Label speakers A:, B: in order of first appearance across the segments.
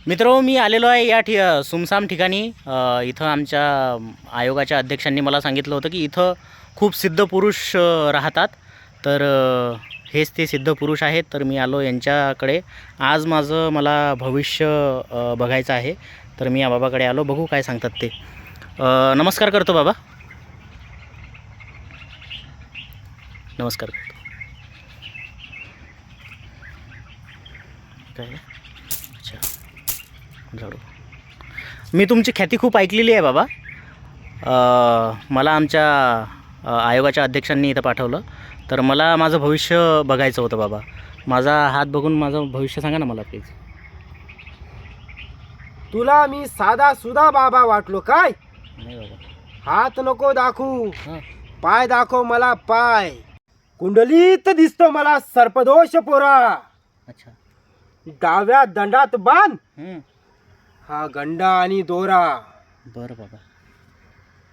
A: मित्रो, मी आलेलो आहे या सुमसाम ठिकाणी. इथं आमच्या आयोगाच्या अध्यक्षांनी मला सांगितलं होतं की इथं खूप सिद्ध पुरुष राहतात. तर हेच ते सिद्ध पुरुष आहेत. तर मी आलो यांच्याकडे. आज मला भविष्य बघायचं आहे. तर मी या बाबाकडे आलो, बघू काय सांगतात ते. नमस्कार करतो बाबा. नमस्कार करतो. काय? अच्छा, झाडू. मी तुमची ख्याती खूप ऐकलेली आहे बाबा. मला आमच्या आयोगाच्या अध्यक्षांनी इथं पाठवलं. तर मला माझं भविष्य बघायचं होतं बाबा. माझा हात बघून माझं भविष्य सांगा ना मला प्लीज.
B: तुला मी साधा सुधा बाबा वाटलो काय?
A: नाही बाबा.
B: हात नको दाखवू,
A: हां.
B: पाय दाखव मला पाय. कुंडलीत दिसतो मला सर्पदोष पोरा.
A: अच्छा.
B: डाव्या दंडात बाण,
A: हं.
B: हा गंडा आणि दोरा.
A: बरं बाबा,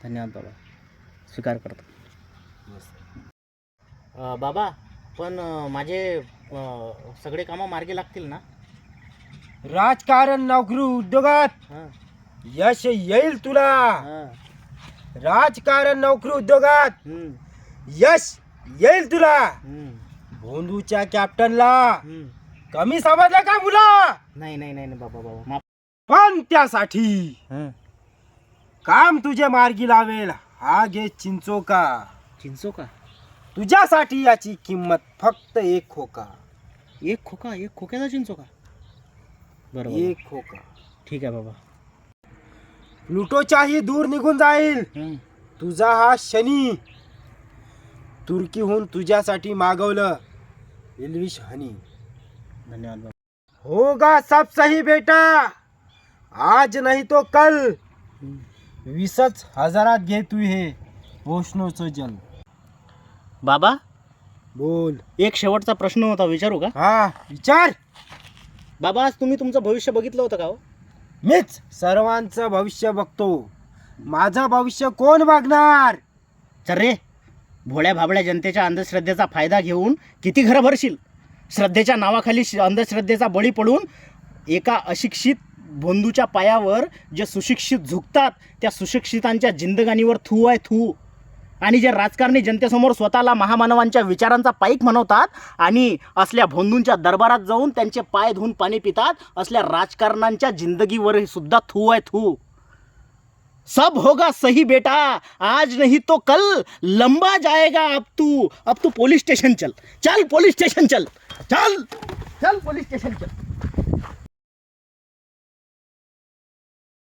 A: धन्यवाद बाबा, स्वीकार करतो. बाबा, पण माझे सगळे कामं मार्गी लागतील ना?
B: राजकारण, नोकरी, उद्योगात
A: हां.
B: यश येईल तुला.
A: हां.
B: राजकारण, नोकरी, उद्योगात
A: हं.
B: यश येईल तुला.
A: हं.
B: भोंदूच्या कॅप्टनला
A: हं.
B: कमी समजलं का मुला?
A: नाही नाही नाही बाबा, बाबा माफ.
B: पण त्यासाठी
A: हं.
B: काम तुझे मार्गी लावेल हा घे चिंचोका.
A: चिंचो का?
B: तुझ्यासाठी याची किंमत फक्त एक खोका.
A: एक खोका? एक खोक्याचा चिंचो का? बरोबर.
B: एक खोका.
A: ठीक आहे बाबा.
B: प्लुटोच्याही दूर निघून जाईल
A: हं.
B: तुझा हा शनी. तुर्कीहून तुझ्यासाठी मागवलं इल्विश हनी.
A: धन्यवाद बाबा.
B: होगा सब सही बेटा, आज नहीं तो कल.
A: हं.
B: 20,000 घे तू हे पोषणोचं जल.
A: बाबा,
B: बोल.
A: एक शेवटचा प्रश्न होता, विचारू का?
B: हा विचार.
A: बाबा, आज तुम्ही तुमचं भविष्य बघितलं होतं का हो?
B: मीच सर्वांचं भविष्य बघतो. माझं भविष्य कोण बघणार?
A: चल रे, भोळ्या भाबड्या जनतेच्या अंधश्रद्धेचा फायदा घेऊन किती घरं भरशील? श्रद्धेच्या नावाखाली अंधश्रद्धेचा बळी पडून एका अशिक्षित भोंदूच्या पायावर जे सुशिक्षित झुकतात त्या सुशिक्षितांच्या जिंदगानीवर थू आहे थू. आणि जे राजकारणी जनतेसमोर स्वतःला महामानवांच्या विचारांचा पाईक म्हणवतात आणि असल्या भोंदूंच्या दरबारात जाऊन त्यांचे पाय धुवून पाणी पितात, असल्या राजकारणांच्या जिंदगीवर सुद्धा थू आहे थू. सब होगा सही बेटा, आज नहीं तो कल. लंबा जाएगा अब तू पुलिस स्टेशन चल. चल पुलिस स्टेशन चल. चल चल पुलिस स्टेशन चल.